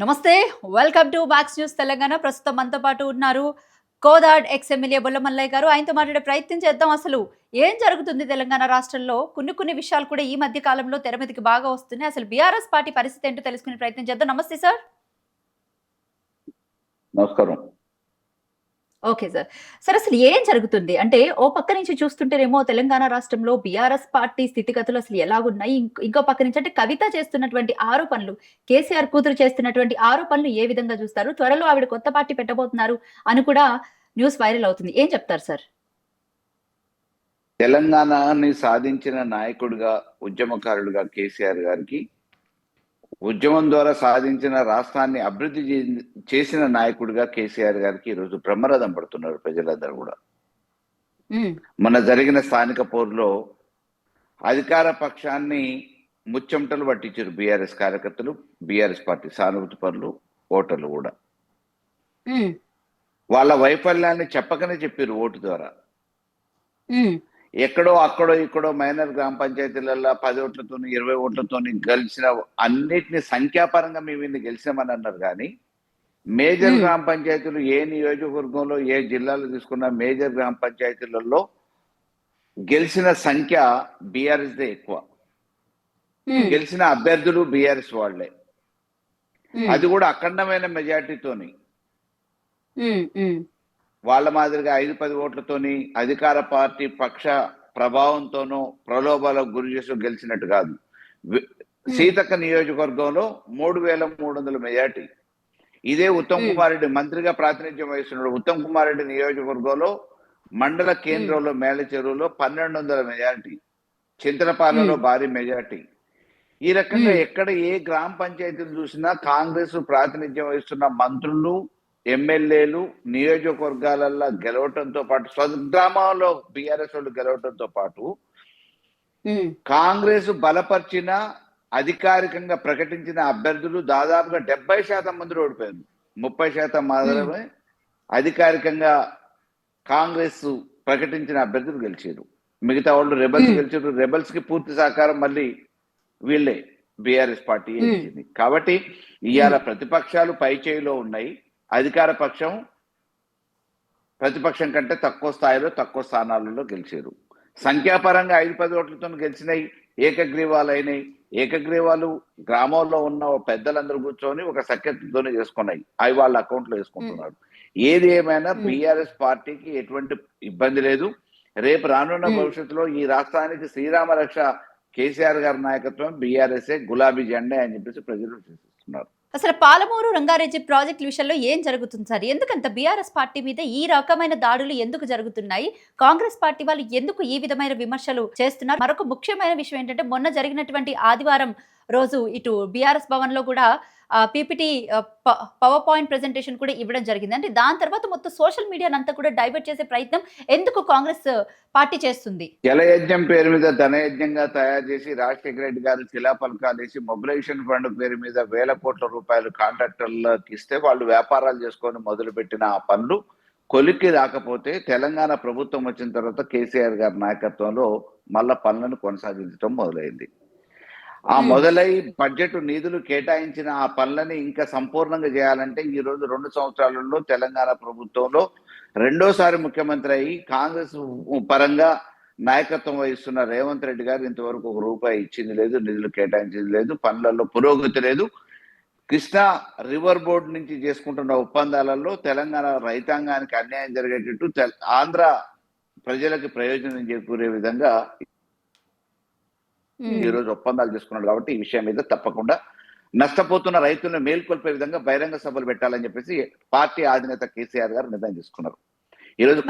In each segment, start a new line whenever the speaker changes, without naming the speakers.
నమస్తే. Welcome to max news Telangana. ప్రస్తుతం మనతో పాటు ఉన్నారు కోదాడ్ ఎక్స్ ఎమ్మెల్యే బొల్ల మల్లయ్య గారు. ఆయనతో మాట్లాడే ప్రయత్నం చేద్దాం. అసలు ఏం జరుగుతుంది తెలంగాణ రాష్ట్రంలో? కొన్ని విషయాలు కూడా ఈ మధ్య కాలంలో తెర మీదకి బాగా వస్తున్నాయి. అసలు బీఆర్ఎస్ పార్టీ పరిస్థితి ఏంటో తెలుసుకునే ప్రయత్నం చేద్దాం. నమస్తే సార్.
నమస్కారం.
Okay sir. సార్ అసలు ఏం జరుగుతుంది? అంటే ఓ పక్క నుంచి చూస్తుంటేనేమో తెలంగాణ రాష్ట్రంలో బీఆర్ఎస్ పార్టీ స్థితిగతులు అసలు ఎలాగున్నాయి? ఇంకో పక్క నుంచి అంటే కవిత చేస్తున్నటువంటి ఆరోపణలు, కేసీఆర్ కూతురు చేస్తున్నటువంటి ఆరోపణలు ఏ విధంగా చూస్తారు? త్వరలో ఆవిడ కొత్త పార్టీ పెట్టబోతున్నారు అని కూడా న్యూస్ వైరల్ అవుతుంది. ఏం చెప్తారు సార్?
తెలంగాణని సాధించిన నాయకుడిగా, ఉద్యమకారుడిగా కేసీఆర్ గారికి, ఉద్యమం ద్వారా సాధించిన రాష్ట్రాన్ని అభివృద్ధి చేసిన నాయకుడిగా కేసీఆర్ గారికి ఈరోజు బ్రహ్మరథం పడుతున్నారు ప్రజలందరూ కూడా. మొన్న జరిగిన స్థానిక పోరులో అధికార పక్షాన్ని ముచ్చెమటలు పట్టించారు బీఆర్ఎస్ కార్యకర్తలు, బీఆర్ఎస్ పార్టీ సానుభూతి పరులు, ఓటర్లు కూడా. వాళ్ళ వైఫల్యాన్ని చెప్పకనే చెప్పారు ఓటు ద్వారా. ఎక్కడో అక్కడో ఇక్కడో మైనర్ గ్రామ పంచాయతీలలో 10 ఓట్లతో 20 ఓట్లతో గెలిచిన అన్నిటిని సంఖ్యాపరంగా మేము ఇన్ని గెలిచామని అన్నారు. కానీ మేజర్ గ్రామ పంచాయతీలు ఏ నియోజకవర్గంలో ఏ జిల్లాలో తీసుకున్న మేజర్ గ్రామ పంచాయతీలలో గెలిచిన సంఖ్య బీఆర్ఎస్ దే ఎక్కువ. గెలిచిన అభ్యర్థులు బీఆర్ఎస్ వాళ్లే, అది కూడా అఖండమైన మెజార్టీతోని. వాళ్ళ మాదిరిగా 5-10 ఓట్లతోని అధికార పార్టీ పక్ష ప్రభావంతోనో ప్రలోభాలకు గురి చేసి గెలిచినట్టు కాదు. సీతక్క నియోజకవర్గంలో 3300 మెజార్టీ. ఇదే ఉత్తమ్ కుమార్ రెడ్డి మంత్రిగా ప్రాతినిధ్యం వహిస్తున్నాడు. ఉత్తమ్ కుమార్ రెడ్డి నియోజకవర్గంలో మండల కేంద్రంలో మేళ చెరువులో 1200 మెజార్టీ, చింతలపాలలో భారీ మెజార్టీ. ఈ రకంగా ఎక్కడ ఏ గ్రామ పంచాయతీలు చూసినా కాంగ్రెస్ ప్రాతినిధ్యం వహిస్తున్న మంత్రులు, ఎమ్మెల్యేలు నియోజకవర్గాలలో గెలవటంతో పాటు, స్వగ్రామంలో బీఆర్ఎస్ వాళ్ళు గెలవటంతో పాటు, కాంగ్రెస్ బలపరిచిన అధికారికంగా ప్రకటించిన అభ్యర్థులు దాదాపుగా 70% మంది ఓడిపోయారు. 30% మాత్రమే అధికారికంగా కాంగ్రెస్ ప్రకటించిన అభ్యర్థులు గెలిచారు. మిగతా వాళ్ళు రెబల్స్ గెలిచారు. రెబల్స్ కి పూర్తి సహకారం మళ్ళీ వీళ్ళే బీఆర్ఎస్ పార్టీ ఇచ్చింది. కాబట్టి ఇవాళ ప్రతిపక్షాలు పై చేయిలో ఉన్నాయి. అధికార పక్షం ప్రతిపక్షం కంటే తక్కువ స్థాయిలో తక్కువ స్థానాలలో గెలిచారు. సంఖ్యాపరంగా 5-10 ఓట్లతో గెలిచినాయి, ఏకగ్రీవాలైనాయి. ఏకగ్రీవాలు గ్రామంలో ఉన్న పెద్దలందరూ కూర్చొని ఒక సఖ్యతతోనే చేసుకున్నాయి. అవి వాళ్ళ అకౌంట్లో వేసుకుంటున్నారు. ఏది ఏమైనా బీఆర్ఎస్ పార్టీకి ఎటువంటి ఇబ్బంది లేదు. రేపు రానున్న భవిష్యత్తులో ఈ రాష్ట్రానికి శ్రీరామ రక్ష కేసీఆర్ గారి నాయకత్వం, బీఆర్ఎస్ఏ గులాబీ జెండా అని చెప్పేసి ప్రజలు సూచిస్తున్నారు.
అసలు పాలమూరు రంగారెడ్డి ప్రాజెక్టు విషయంలో ఏం జరుగుతుంది సార్? ఎందుకంత బీఆర్ఎస్ పార్టీ మీద ఈ రకమైన దాడులు ఎందుకు జరుగుతున్నాయి? కాంగ్రెస్ పార్టీ వాళ్ళు ఎందుకు ఈ విధమైన విమర్శలు చేస్తున్నారు? మరొక ముఖ్యమైన విషయం ఏంటంటే, మొన్న జరిగినటువంటి ఆదివారం రోజు ఇటు బీఆర్ఎస్ భవన్ లో కూడా పీపీటీ పవర్ పాయింట్ ప్రెజెంటేషన్ కూడా ఇవ్వడం జరిగింది. అంటే దాని తర్వాత మొత్తం సోషల్ మీడియాని అంతా కూడా డైవర్ట్ చేసే ప్రయత్నం ఎందుకు కాంగ్రెస్ పార్టీ చేస్తుంది?
జలయజ్ఞం పేరు మీద ధనయజ్ఞంగా తయారు చేసి రాజశేఖర రెడ్డి గారు శిలాఫలకాలు వేసి మొబిలైజేషన్ ఫండ్ పేరు మీద వేల కోట్ల రూపాయలు కాంట్రాక్టర్లకు ఇస్తే వాళ్ళు వ్యాపారాలు చేసుకొని మొదలుపెట్టిన ఆ పనులు కొలిక్కి రాకపోతే తెలంగాణ ప్రభుత్వం వచ్చిన తర్వాత కేసీఆర్ గారి నాయకత్వంలో మళ్ళా పనులను కొనసాగించడం మొదలైంది. ఆ మొదలై బడ్జెట్ నిధులు కేటాయించిన ఆ పనులని ఇంకా సంపూర్ణంగా చేయాలంటే ఈ రోజు 2 సంవత్సరాలలో తెలంగాణ ప్రభుత్వంలో రెండోసారి ముఖ్యమంత్రి అయ్యి కాంగ్రెస్ పరంగా నాయకత్వం వహిస్తున్న రేవంత్ రెడ్డి గారు ఇంతవరకు ₹1 ఇచ్చింది లేదు, నిధులు కేటాయించింది లేదు, పనులలో పురోగతి లేదు. కృష్ణా రివర్ బోర్డు నుంచి చేసుకుంటున్న ఒప్పందాలలో తెలంగాణ రైతాంగానికి అన్యాయం జరిగేటట్టు, ఆంధ్ర ప్రజలకు ప్రయోజనం చేకూరే విధంగా ఈ రోజు ఒప్పందాలు చేసుకున్నాడు. కాబట్టి ఈ విషయం మీద తప్పకుండా నష్టపోతున్న రైతులను మేల్కొల్పే విధంగా బహిరంగ సభలు పెట్టాలని చెప్పేసి పార్టీ అధినేత కేసీఆర్ గారు నిర్ణయం తీసుకున్నారు. ఈ రోజు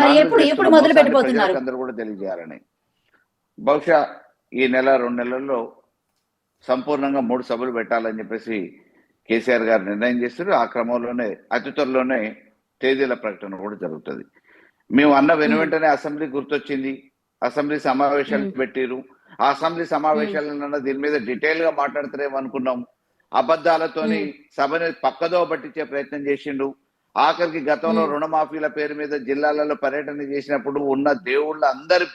అందరూ కూడా తెలియజేయాలని, బహుశా ఈ నెల 2 నెలల్లో సంపూర్ణంగా 3 సభలు పెట్టాలని చెప్పేసి కేసీఆర్ గారు నిర్ణయం చేస్తారు. ఆ క్రమంలోనే అతి త్వరలోనే తేదీల ప్రకటన కూడా జరుగుతుంది. మేము అన్న వెనువెంటనే అసెంబ్లీ గుర్తొచ్చింది. అసెంబ్లీ సమావేశాలు పెట్టిరు. ఆ అసెంబ్లీ సమావేశాలలో దీని మీద డీటెయిల్ గా మాట్లాడతారేమో అనుకున్నాం. అబద్ధాలతోని సభని పక్కదో పట్టించే ప్రయత్నం చేసిండు. ఆఖరికి గతంలో రుణమాఫీల పేరు మీద జిల్లాలలో పర్యటన చేసినప్పుడు ఉన్న దేవుళ్ళ అందరి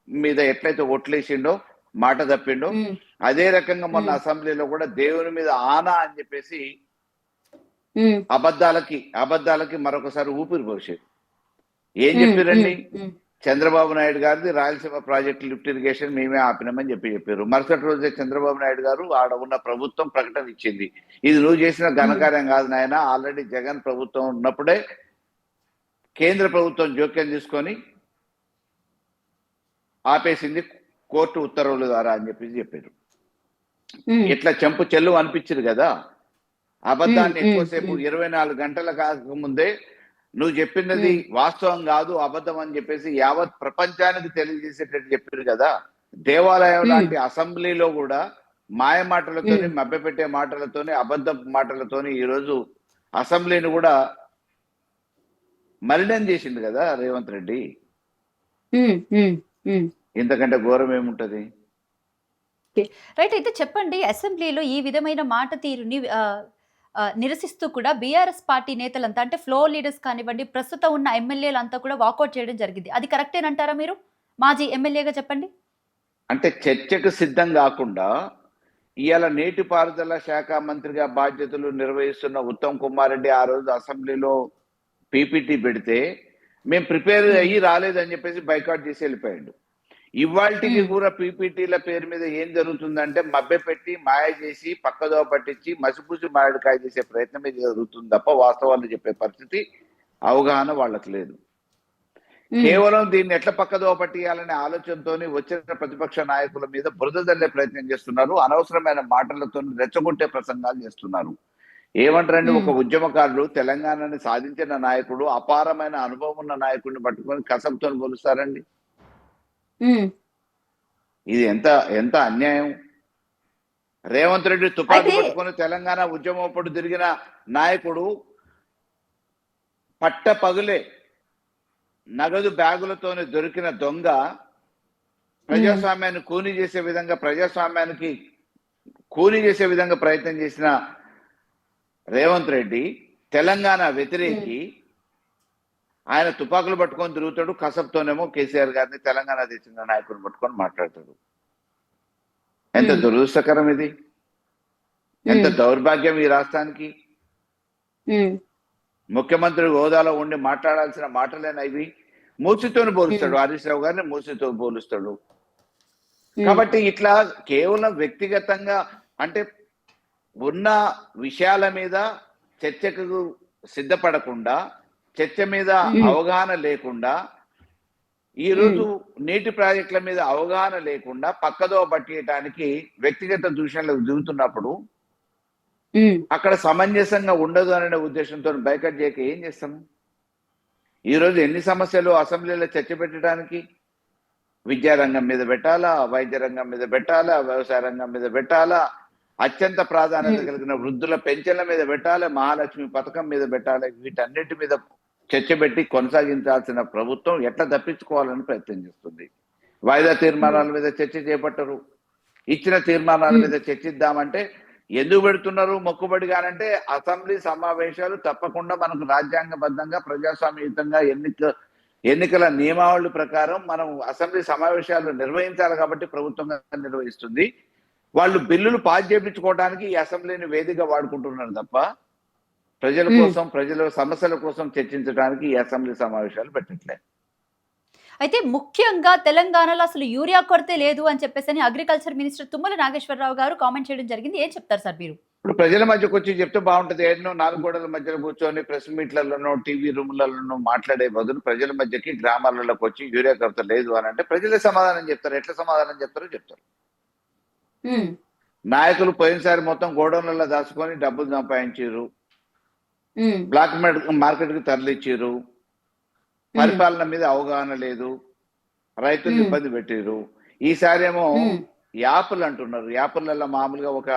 మీద ఎట్లయితే ఒట్లేసిండో మాట తప్పిండు. అదే రకంగా మొన్న అసెంబ్లీలో కూడా దేవుని మీద ఆనా అని చెప్పేసి
ఉమ్,
అబద్ధాలకి మరొకసారి ఊపిరి పోసేది. ఏం
ఉమ్,
చెప్పారండి?
ఉమ్, ఉమ్,
చంద్రబాబు నాయుడు గారిది రాయలసీమ ప్రాజెక్టు లిఫ్ట్ ఇరిగేషన్ మేమే ఆపినామని చెప్పారు. మరుసటి రోజే చంద్రబాబు నాయుడు గారు ఆడ ఉన్న ప్రభుత్వం ప్రకటన ఇచ్చింది, ఇది నువ్వు చేసిన
ఉమ్,
ఘనకార్యం కాదు నాయన, ఆల్రెడీ జగన్ ప్రభుత్వం ఉన్నప్పుడే కేంద్ర ప్రభుత్వం జోక్యం తీసుకొని ఆపేసింది కోర్టు ఉత్తర్వుల ద్వారా అని చెప్పారు.
ఉమ్,
ఇట్లా చెంపు చెల్లు అనిపించింది కదా.
ఉమ్,
అబద్ధాన్ని
ఉమ్,
ఎక్కువసేపు
ఉమ్,
24 గంటల కాకముందే నువ్వు చెప్పినది
ఉమ్,
వాస్తవం కాదు, అబద్ధం అని చెప్పేసి యావత్ ప్రపంచానికి తెలియజేసేటట్టు చెప్పారు కదా. దేవాలయం
ఉమ్,
లాంటి అసెంబ్లీలో కూడా మాయ మాటలతోని,
ఉమ్,
మభ్యపెట్టే మాటలతోని, అబద్ధ మాటలతోని ఈరోజు అసెంబ్లీని కూడా మలినం చేసింది కదా రేవంత్ రెడ్డి.
ఉమ్, ఉమ్, ఉమ్.
ఇంతకంటే ఘోరం ఏముంటది?
రైట్. అయితే చెప్పండి, అసెంబ్లీలో ఈ విధమైన మాట తీరుని నిరసిస్తూ కూడా బీఆర్ఎస్ పార్టీ నేతలంతా, అంటే ఫ్లోర్ లీడర్స్ కానివ్వండి, ప్రస్తుతం ఉన్న ఎమ్మెల్యేలంతా కూడా వాకౌట్ చేయడం జరిగింది. అది కరెక్టేనంటారా మీరు? మాజీ ఎమ్మెల్యేగా చెప్పండి.
అంటే చర్చకు సిద్ధం కాకుండా ఇవాళ నీటిపారుదల శాఖ మంత్రిగా బాధ్యతలు నిర్వహిస్తున్న ఉత్తమ్ కుమార్ రెడ్డి ఆ రోజు అసెంబ్లీలో పీపీటీ పెడితే మేము ప్రిపేర్
ఉమ్,
అయ్యి రాలేదని చెప్పేసి బైకాట్ చేసి వెళ్ళిపోయాడు. ఇవాళకి
ఉమ్,
కూడా పీపీటీల పేరు మీద ఏం జరుగుతుందంటే మభ్యపెట్టి, మాయ చేసి, పక్కదో పట్టించి, మసిపూసి మామిడికాయ చేసే ప్రయత్నం ఇది జరుగుతుంది తప్ప వాస్తవాలు చెప్పే పరిస్థితి, అవగాహన వాళ్ళకి లేదు.
ఉమ్,
కేవలం దీన్ని ఎట్లా పక్కదో పట్టియాలనే ఆలోచనతోని వచ్చిన ప్రతిపక్ష నాయకుల మీద బురద జల్లే ప్రయత్నం చేస్తున్నారు. అనవసరమైన మాటలతో రెచ్చగొట్టే ప్రసంగాలు చేస్తున్నారు. ఏమంటారండి,
ఉమ్,
ఒక ఉద్యమకారుడు, తెలంగాణని సాధించిన నాయకుడు, అపారమైన అనుభవం ఉన్న నాయకుడిని పట్టుకొని కసంతో పోలుస్తారండి?
ఉమ్.
ఇది ఎంత ఎంత అన్యాయం. రేవంత్ రెడ్డి తుపాకీ
అయితే
పట్టుకొని తెలంగాణ ఉద్యమప్పుడు తిరిగిన నాయకుడు పట్ట పగులే నగదు బ్యాగులతోనే దొరికిన దొంగ,
ఉమ్,
ప్రజాస్వామ్యాన్ని కూని చేసే విధంగా, ప్రజాస్వామ్యానికి కూని చేసే విధంగా ప్రయత్నం చేసిన రేవంత్ రెడ్డి తెలంగాణ
ఉమ్,
వ్యతిరేకి. ఆయన తుపాకులు పట్టుకొని తిరుగుతాడు, కసబ్తోనేమో కేసీఆర్ గారిని, తెలంగాణ తెచ్చిన నాయకుడిని పట్టుకొని మాట్లాడతాడు. ఎంత
ఉమ్,
దురదృష్టకరం ఇది! ఎంత
ఉమ్,
దౌర్భాగ్యం ఈ రాష్ట్రానికి!
ఉమ్,
ముఖ్యమంత్రి హోదాలో ఉండి మాట్లాడాల్సిన మాటలేనా ఇవి? మూసితోని
ఉమ్,
పోలుస్తాడు, హరీష్ రావు గారిని మూసితో పోలుస్తాడు.
ఉమ్,
కాబట్టి ఇట్లా కేవలం వ్యక్తిగతంగా, అంటే ఉన్న విషయాల మీద చర్చకు సిద్ధపడకుండా, చర్చ మీద
ఉమ్,
అవగాహన లేకుండా, ఈ
ఉమ్,
రోజు నీటి ప్రాజెక్టుల మీద అవగాహన లేకుండా పక్కదో పట్టియటానికి వ్యక్తిగత దూషణలకు దిగుతున్నప్పుడు
ఉమ్,
అక్కడ సమంజసంగా ఉండదు అనే ఉద్దేశంతో బైకట్ చేయక ఏం చేస్తాము? ఈ రోజు ఎన్ని సమస్యలు అసెంబ్లీలో చర్చ పెట్టడానికి? విద్యారంగం మీద పెట్టాలా, వైద్య రంగం మీద పెట్టాలా, వ్యవసాయ రంగం మీద పెట్టాలా, అత్యంత ప్రాధాన్యత
ఉమ్.
కలిగిన వృద్ధుల పెన్షన్ల మీద పెట్టాలి, మహాలక్ష్మి పథకం మీద పెట్టాలి. వీటన్నిటి మీద చర్చ పెట్టి కొనసాగించాల్సిన ప్రభుత్వం ఎట్లా తప్పించుకోవాలని ప్రయత్నం చేస్తుంది. వాయిదా తీర్మానాల మీద చర్చ చేపట్టరు. ఇచ్చిన తీర్మానాల మీద చర్చిద్దామంటే ఎందుకు పెడుతున్నారు మొక్కుబడిగానంటే, అసెంబ్లీ సమావేశాలు తప్పకుండా మనకు రాజ్యాంగబద్ధంగా ప్రజాస్వామ్యయుతంగా ఎన్నికల నియమావళి ప్రకారం మనం అసెంబ్లీ సమావేశాలు నిర్వహించాలి కాబట్టి ప్రభుత్వంగా నిర్వహిస్తుంది. వాళ్ళు బిల్లులు పాస్ చేయించుకోవడానికి ఈ అసెంబ్లీని వేదికగా వాడుకుంటున్నారు తప్ప ప్రజల కోసం, ప్రజల సమస్యల కోసం చర్చించడానికి ఈ అసెంబ్లీ సమావేశాలు పెట్టట్లేదు.
అయితే ముఖ్యంగా తెలంగాణలో అసలు యూరియా కొరతే లేదు అని చెప్పేసి అగ్రికల్చర్ మినిస్టర్ తుమ్మల నాగేశ్వరరావు గారు కామెంట్ చేయడం జరిగింది. ఏం చెప్తారు సార్ మీరు?
ఇప్పుడు ప్రజల మధ్యకు వచ్చి చెప్తే బాగుంటది. ఏడనో 4 గోడల మధ్యలో కూర్చొని ప్రెస్ మీట్లలోనో, టీవీ రూమ్లలోనో మాట్లాడే బదులు ప్రజల మధ్యకి, గ్రామాలలోకి వచ్చి యూరియా కొరత లేదు అని అంటే ప్రజలే సమాధానం చెప్తారు. ఎట్లా సమాధానం చెప్తారో చెప్తారు. నాయకులు పోయినసారి మొత్తం గోడౌన్లలో దాచుకొని డబ్బులు సంపాదించారు, బ్లాక్ మార్కెట్ కి తరలిచ్చారు, పరిపాలన మీద అవగాహన లేదు, రైతులు ఇబ్బంది పెట్టారు. ఈసారి ఏమో యాప్లు అంటున్నారు. యాప్లలో మామూలుగా ఒక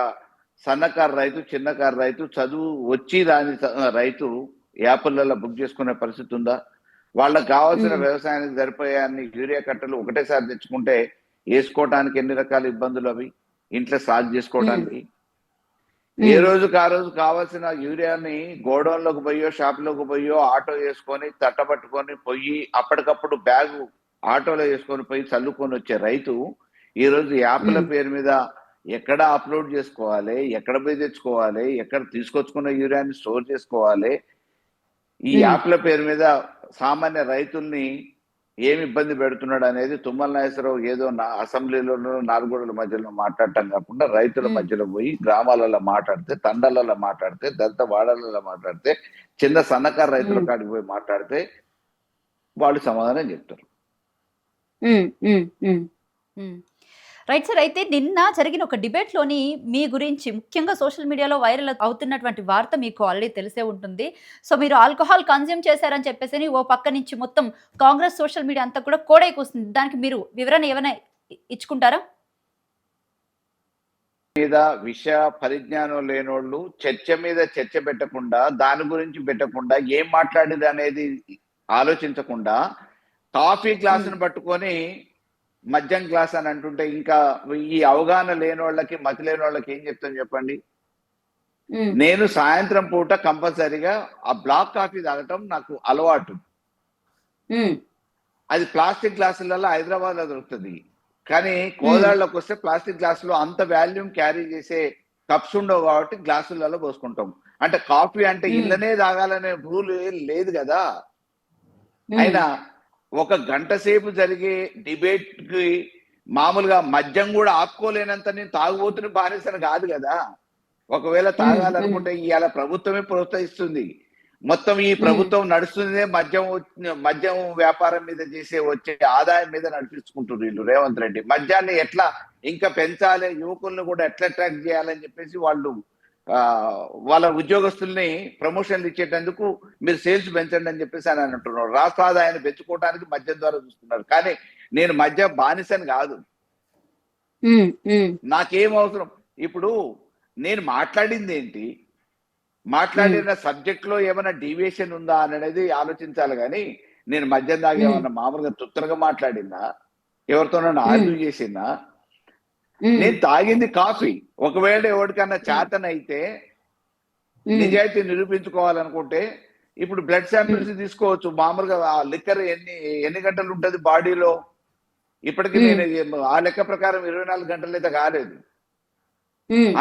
సన్నకారు రైతు, చిన్నకారు రైతు, చదువు వచ్చి రాని రైతు యాప్లలో బుక్ చేసుకునే పరిస్థితి ఉందా? వాళ్ళకి కావాల్సిన వ్యవసాయానికి సరిపోయే అన్ని యూరియా కట్టలు ఒకటేసారి తెచ్చుకుంటే వేసుకోవడానికి ఎన్ని రకాల ఇబ్బందులు అవి, ఇంట్లో సాగు చేసుకోవడానికి. ఏ రోజుకి ఆ రోజు కావాల్సిన యూరియాని గోడౌన్లోకి పోయో, షాప్లోకి పోయో, ఆటో వేసుకొని తట్టబట్టుకొని పోయి అప్పటికప్పుడు బ్యాగు ఆటోలో వేసుకొని పోయి చల్లుకొని వచ్చే రైతు ఈ రోజు యాప్ల పేరు మీద ఎక్కడ అప్లోడ్ చేసుకోవాలి, ఎక్కడ పోయి తెచ్చుకోవాలి, ఎక్కడ తీసుకొచ్చుకున్న యూరియాని స్టోర్ చేసుకోవాలి, ఈ యాప్ల పేరు మీద సామాన్య రైతుల్ని ఏమి ఇబ్బంది పెడుతున్నాడు అనేది తుమ్మల నాగేశ్వరరావు ఏదో అసెంబ్లీలోనూ నాలుగోడల మధ్యలో మాట్లాడటం కాకుండా రైతుల మధ్యలో పోయి గ్రామాలలో మాట్లాడితే, తండాలలో మాట్లాడితే, దళిత వాడలలో మాట్లాడితే, చిన్న సన్నకారు రైతుల కాడికి పోయి మాట్లాడితే వాళ్ళు సమాధానం చెప్తారు.
Right sir. అయితే నిన్న జరిగిన ఒక డిబేట్లోని మీ గురించి ముఖ్యంగా సోషల్ మీడియాలో వైరల్ అవుతున్నటువంటి వార్త మీకు ఆల్రెడీ తెలిసే ఉంటుంది. సో మీరు ఆల్కహాల్ కన్జ్యూమ్ చేశారని చెప్పేసి ఓ పక్క నుంచి మొత్తం కాంగ్రెస్ సోషల్ మీడియా అంతా కూడా కోడై కూస్తుంది. దానికి మీరు వివరణ ఏమైనా ఇచ్చుకుంటారా?
మీద విషయ పరిజ్ఞానం లేనోళ్ళు చర్చ మీద చర్చ పెట్టకుండా, దాని గురించి పెట్టకుండా, ఏం మాట్లాడేది అనేది ఆలోచించకుండా కాఫీ గ్లాసును పట్టుకొని మద్యం గ్లాస్ అని అంటుంటే ఇంకా ఈ అవగాహన లేని వాళ్ళకి, మతి లేని వాళ్ళకి ఏం చెప్తాను చెప్పండి. నేను సాయంత్రం పూట కంపల్సరీగా ఆ బ్లాక్ కాఫీ తాగటం నాకు అలవాటు. అది ప్లాస్టిక్ గ్లాసులలో హైదరాబాద్ లో దొరుకుతుంది, కానీ కోదాళ్ళకి వస్తే ప్లాస్టిక్ గ్లాసులో అంత వాల్యూమ్ క్యారీ చేసే కప్స్ ఉండవు కాబట్టి గ్లాసులలో పోసుకుంటాం. అంటే కాఫీ అంటే ఇళ్ళనే తాగాలనే రూల్ లేదు కదా. అయినా ఒక గంట సేపు జరిగే డిబేట్ కి మామూలుగా మద్యం కూడా ఆపుకోలేనంత నేను తాగుబోతుని బానిసను కాదు కదా. ఒకవేళ తాగాలనుకుంటే ఇవాళ ప్రభుత్వమే ప్రోత్సహిస్తుంది. మొత్తం ఈ ప్రభుత్వం నడుస్తుందే మద్యం వ్యాపారం మీద చేసే వచ్చే ఆదాయం మీద నడిపించుకుంటున్నారు వీళ్ళు. రేవంత్ రెడ్డి మద్యాన్ని ఎట్లా ఇంకా పెంచాలి, యువకులను కూడా ఎట్లా అట్రాక్ట్ చేయాలని చెప్పేసి వాళ్ళు వాళ్ళ ఉద్యోగస్తుల్ని ప్రమోషన్లు ఇచ్చేటందుకు మీరు సేల్స్ పెంచండి అని చెప్పేసి అని అంటున్నారు. రాష్ట్ర ఆదాయాన్ని పెంచుకోవడానికి మద్యం ద్వారా చూస్తున్నారు. కానీ నేను మద్య బానిసని కాదు, నాకేం అవసరం. ఇప్పుడు నేను మాట్లాడింది ఏంటి, మాట్లాడిన సబ్జెక్ట్ లో ఏమైనా డీవియేషన్ ఉందా అనేది ఆలోచించాలి. కానీ నేను మద్యం దాకా ఏమన్నా మామూలుగా తుత్తరగా మాట్లాడినా, ఎవరితోనన్నా ఆర్గ్యూ చేసినా, నేను తాగింది కాఫీ. ఒకవేళ ఎవరికన్నా చేతనైతే నిజాయితీ నిరూపించుకోవాలనుకుంటే ఇప్పుడు బ్లడ్ శాంపిల్స్ తీసుకోవచ్చు. మామూలుగా ఆ లిక్కర్ ఎన్ని గంటలు ఉంటది బాడీలో, ఇప్పటికి నేను ఆ లెక్క ప్రకారం 24 గంటలు అయితే కాలేదు.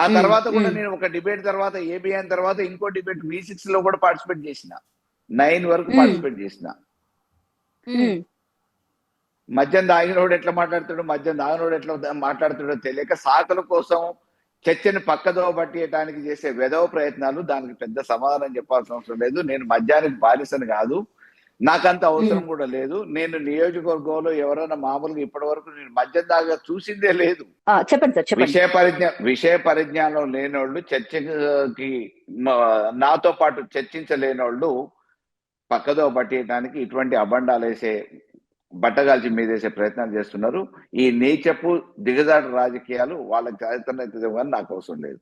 ఆ తర్వాత కూడా నేను ఒక డిబేట్ తర్వాత ఏబిఎన్ తర్వాత ఇంకో డిబేట్ V6 లో కూడా పార్టిసిపేట్ చేసిన, 9 వరకు పార్టిసిపేట్ చేసిన. మద్యం తాగినోడు ఎట్లా మాట్లాడుతాడు, మద్యం తాగినోడు ఎట్లా మాట్లాడుతాడో తెలియక సాకుల కోసం చర్చని పక్కదో పట్టేయడానికి చేసే వెధవ ప్రయత్నాలు. దానికి పెద్ద సమాధానం చెప్పాల్సిన అవసరం లేదు. నేను మద్యానికి బానిసని కాదు, నాకంత అవసరం కూడా లేదు. నేను నియోజకవర్గంలో ఎవరైనా మామూలుగా ఇప్పటి వరకు నేను మద్యం దాకా చూసిందే లేదు.
చెప్పండి సార్.
విషయ పరిజ్ఞానం లేనోళ్ళు, చర్చకి నాతో పాటు చర్చించలేనోళ్ళు పక్కదో పట్టేయడానికి ఇటువంటి అబండాలు వేసే, బట్టగాల్చి మీదేసే ప్రయత్నాలు చేస్తున్నారు. ఈ నీచపు దిగజాటు రాజకీయాలు వాళ్ళకి చైతన్యత కానీ నాకు అవసరం లేదు.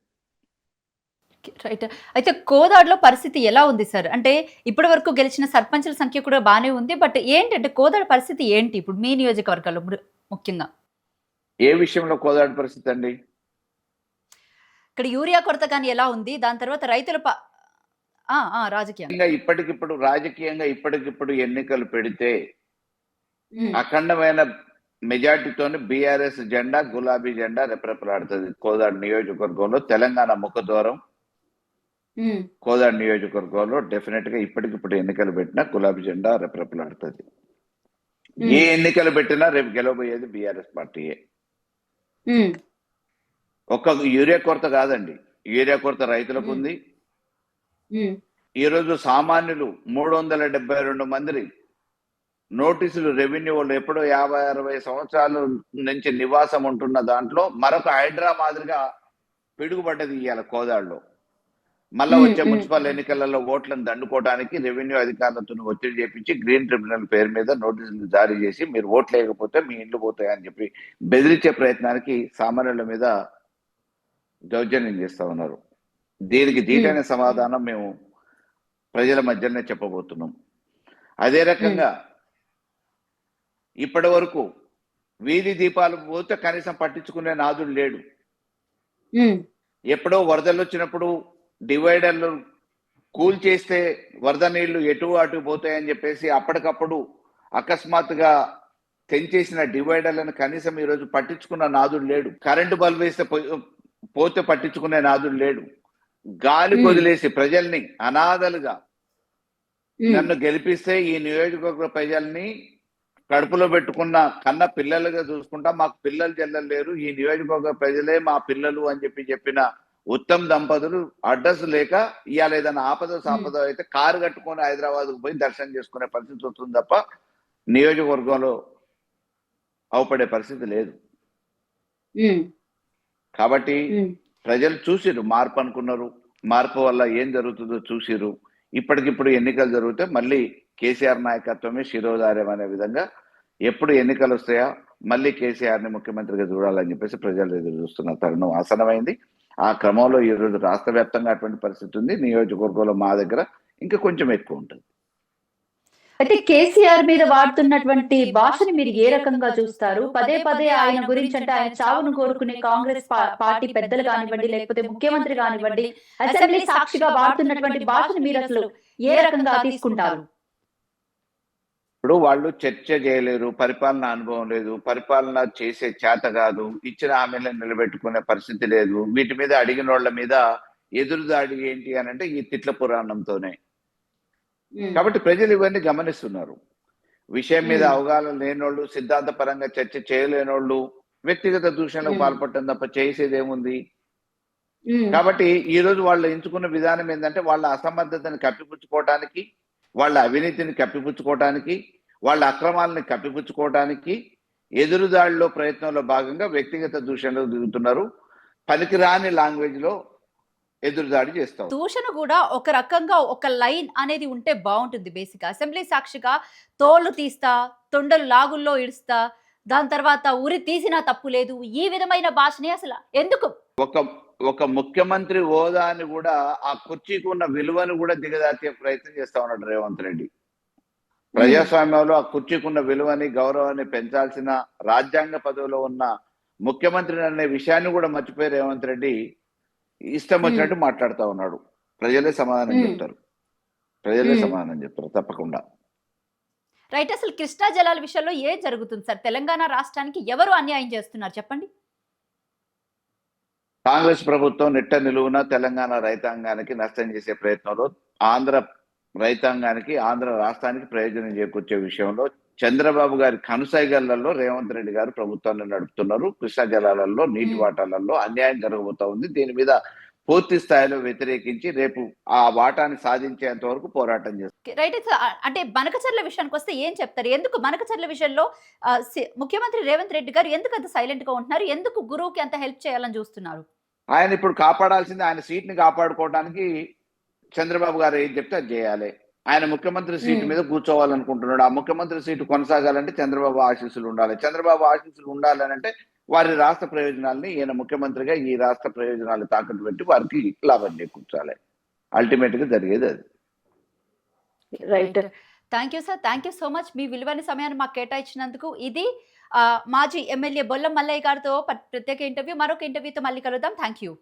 రైట్. అయితే కోదాడలో పరిస్థితి ఎలా ఉంది సార్? అంటే ఇప్పటి వరకు గెలిచిన సర్పంచుల సంఖ్య కూడా బాగానే ఉంది. బట్ ఏంటంటే కోదాడ పరిస్థితి ఏంటి ఇప్పుడు మీ నియోజకవర్గాల్లో ముఖ్యంగా?
ఏ విషయంలో కోదాడ పరిస్థితి అండి?
ఇక్కడ యూరియా కొరత కానీ ఎలా ఉంది, దాని తర్వాత రైతుల రాజకీయంగా
ఇప్పటికిప్పుడు ఎన్నికలు పెడితే అఖండమైన మెజార్టీతోని బీఆర్ఎస్ జెండా, గులాబీ జెండా రెపరెపలాడుతుంది కోదాడ నియోజకవర్గంలో. తెలంగాణ ముఖద్వారం కోదాడ నియోజకవర్గంలో డెఫినెట్ గా ఇప్పటికిప్పుడు ఎన్నికలు పెట్టినా గులాబీ జెండా రెపరెపలాడుతుంది. ఏ ఎన్నికలు పెట్టినా రేపు గెలవబోయేది బీఆర్ఎస్ పార్టీయే. ఒక్క యూరియా కొరత కాదండి, యూరియా కొరత రైతులకు ఉంది. ఈరోజు సామాన్యులు 372 మంది నోటీసులు రెవెన్యూ వాళ్ళు ఎప్పుడో 50-60 సంవత్సరాల నుంచి నివాసం ఉంటున్న దాంట్లో మరొక హైడ్రా మాదిరిగా పిడుగుపడ్డది ఇవాళ కోదాడలో. మళ్ళా వచ్చే మున్సిపల్ ఎన్నికలలో ఓట్లను దండుకోవడానికి రెవెన్యూ అధికారులతో ఒత్తిడి చేపించి గ్రీన్ ట్రిబ్యునల్ పేరు మీద నోటీసులు జారీ చేసి మీరు ఓట్లు వేయకపోతే మీ ఇండ్లు పోతాయని చెప్పి బెదిరించే ప్రయత్నానికి సామాన్యుల మీద దౌర్జన్యం చేస్తా ఉన్నారు. దీనికి దీటైన సమాధానం మేము ప్రజల మధ్యనే చెప్పబోతున్నాం. అదే రకంగా ఇప్పటి వరకు వీధి దీపాలు పోతే కనీసం పట్టించుకునే నాదుడు లేడు. ఎప్పుడో వరదలు వచ్చినప్పుడు డివైడర్లు కూల్ చేస్తే వరద నీళ్లు ఎటు అటు పోతాయని చెప్పేసి అప్పటికప్పుడు అకస్మాత్తుగా తెంచేసిన డివైడర్లను కనీసం ఈరోజు పట్టించుకున్న నాదుడు లేడు. కరెంటు బల్బు వేస్తే పోతే పట్టించుకునే నాదుడు లేడు. గాలి వదిలేసి ప్రజల్ని అనాథలుగా నన్ను గెలిపిస్తే ఈ నియోజకవర్గ ప్రజల్ని కడుపులో పెట్టుకున్న కన్న పిల్లలుగా చూసుకుంటా, మాకు పిల్లలు చెల్లెలు లేరు, ఈ నియోజకవర్గ ప్రజలే మా పిల్లలు అని చెప్పిన ఉత్తమ్ దంపతులు అడ్రస్ లేక ఇవాళ ఏదైనా సాపద అయితే కారు కట్టుకొని హైదరాబాద్కు పోయి దర్శనం చేసుకునే పరిస్థితి వస్తుంది తప్ప నియోజకవర్గంలో అవపడే పరిస్థితి లేదు. కాబట్టి ప్రజలు చూసిరు, మార్పు అనుకున్నారు, మార్పు వల్ల ఏం జరుగుతుందో చూసిరు. ఇప్పటికిప్పుడు ఎన్నికలు జరిగితే మళ్ళీ కేసీఆర్ నాయకత్వమే శిరోధార్యం అనే విధంగా ఎప్పుడు ఎన్నికలు వస్తాయా మళ్ళీ కేసీఆర్ ని ముఖ్యమంత్రిగా చూడాలని చెప్పేసి ప్రజలు ఎదురు చూస్తున్న తరుణం ఆసనమైంది. ఆ క్రమంలో ఈ రోజు రాష్ట్ర వ్యాప్తంగా అటువంటి పరిస్థితి ఉంది. నియోజకవర్గంలో మా దగ్గర ఇంకా కొంచెం ఎక్కువ ఉంటుంది.
అయితే కేసీఆర్ మీద వాడుతున్నటువంటి భాషని మీరు ఏ రకంగా చూస్తారు? పదే పదే ఆయన గురించి, అంటే ఆయన చావును కోరుకునే కాంగ్రెస్ పార్టీ పెద్దలు కానివ్వండి, లేకపోతే ముఖ్యమంత్రి కానివ్వండి, అసెంబ్లీ సాక్షిగా వాడుతున్నటువంటి భాషను మీరు అసలు ఏ రకంగా తీసుకుంటారు?
ఇప్పుడు వాళ్ళు చర్చ చేయలేరు, పరిపాలన అనుభవం లేదు, పరిపాలన చేసే చేత కాదు, ఇచ్చిన హామీలను నిలబెట్టుకునే పరిస్థితి లేదు. వీటి మీద అడిగిన వాళ్ళ మీద ఎదురుదాడి ఏంటి అని అంటే ఈ తిట్ల పురాణంతోనే. కాబట్టి ప్రజలు ఇవన్నీ గమనిస్తున్నారు. విషయం మీద అవగాహన లేనోళ్ళు, సిద్ధాంతపరంగా చర్చ చేయలేనోళ్ళు వ్యక్తిగత దూషణలకు పాల్పడటం తప్ప చేసేది ఏముంది? కాబట్టి ఈ రోజు వాళ్ళు ఎంచుకున్న విధానం ఏంటంటే వాళ్ళ అసమర్థతని కప్పిపుచ్చుకోవటానికి, వాళ్ళ అవినీతిని కప్పిపుచ్చుకోవటానికి, వాళ్ళ అక్రమాలని కప్పిపుచ్చుకోవటానికి ఎదురుదాడిలో ప్రయత్నంలో భాగంగా వ్యక్తిగత దూషణలకు దిగుతున్నారు. పనికిరాని లాంగ్వేజ్ లో ఎదురుదాడి చేస్తాం.
దూషణ కూడా ఒక రకంగా ఒక లైన్ అనేది ఉంటే బాగుంటుంది. బేసిక్ అసెంబ్లీ సాక్షిగా తోళ్లు తీస్తా, తొండలు లాగుల్లో ఇడుస్తా, దాని తర్వాత ఉరి తీసినా తప్పు లేదు, ఈ విధమైన భాషని అసలు ఎందుకు?
ఒక ముఖ్యమంత్రి హోదాని కూడా, ఆ కుర్చీకి ఉన్న విలువను కూడా దిగదార్చే ప్రయత్నం చేస్తా ఉన్నాడు రేవంత్ రెడ్డి. ప్రజాస్వామ్యంలో ఆ కుర్చీకి ఉన్న విలువని, గౌరవాన్ని పెంచాల్సిన రాజ్యాంగ పదవిలో ఉన్న ముఖ్యమంత్రి అనే విషయాన్ని కూడా మర్చిపోయి రేవంత్ రెడ్డి ఇష్టం వచ్చినట్టు మాట్లాడుతూ ఉన్నాడు. ప్రజలే సమాధానం చెప్తారు, ప్రజలే సమాధానం చెప్తారు తప్పకుండా.
రైట్. అసలు కృష్ణా జలాల విషయంలో ఏం జరుగుతుంది సార్? తెలంగాణ రాష్ట్రానికి ఎవరు అన్యాయం చేస్తున్నారు చెప్పండి?
కాంగ్రెస్ ప్రభుత్వం నిట్ట నిలువున తెలంగాణ రైతాంగానికి నష్టం చేసే ప్రయత్నంలో, ఆంధ్ర రైతాంగానికి, ఆంధ్ర రాష్ట్రానికి ప్రయోజనం చేకూర్చే విషయంలో చంద్రబాబు గారి కనుసైగళ్లలో రేవంత్ రెడ్డి గారు ప్రభుత్వాన్ని నడుపుతున్నారు. కృష్ణా జలాలలో, నీటి వాటాలలో అన్యాయం జరగబోతా ఉంది. దీని మీద పూర్తి స్థాయిలో వ్యతిరేకించి రేపు ఆ వాటాన్ని సాధించేంత వరకు పోరాటం చేస్తారు.
రైట్. అంటే బనకచర్ల విషయానికి వస్తే ఏం చెప్తారు? ఎందుకు బనకచర్ల విషయంలో ముఖ్యమంత్రి రేవంత్ రెడ్డి గారు ఎందుకు అంత సైలెంట్ గా ఉంటున్నారు? ఎందుకు గురువుకి అంత హెల్ప్ చేయాలని చూస్తున్నారు?
ఆయన ఇప్పుడు కాపాడాల్సింది ఆయన సీట్ ని కాపాడుకోవడానికి చంద్రబాబు గారు ఏం చెప్తే అది చేయాలి. ఆయన ముఖ్యమంత్రి సీటు మీద కూర్చోవాలనుకుంటున్నాడు. ఆ ముఖ్యమంత్రి సీటు కొనసాగాలంటే చంద్రబాబు ఆశీస్సులు ఉండాలి. చంద్రబాబు ఆశీస్సులు ఉండాలని అంటే వారి రాష్ట్ర ప్రయోజనాలని, ఈయన ముఖ్యమంత్రిగా ఈ రాష్ట్ర ప్రయోజనాలు తాకట్టు పెట్టి వారికి లాభం చేకూర్చాలి. అల్టిమేట్ గా జరిగేది అది.
Right. Thank you sir, thank you so much. మీ విలువైన సమయాన్ని మాకు కేటాయించినందుకు. ఇది మాజీ ఎమ్మెల్యే బొల్లం మల్లయ్య గారితో ప్రత్యేక ఇంటర్వ్యూ. మరొక ఇంటర్వ్యూతో మళ్ళీ కలుద్దాం. Thank you.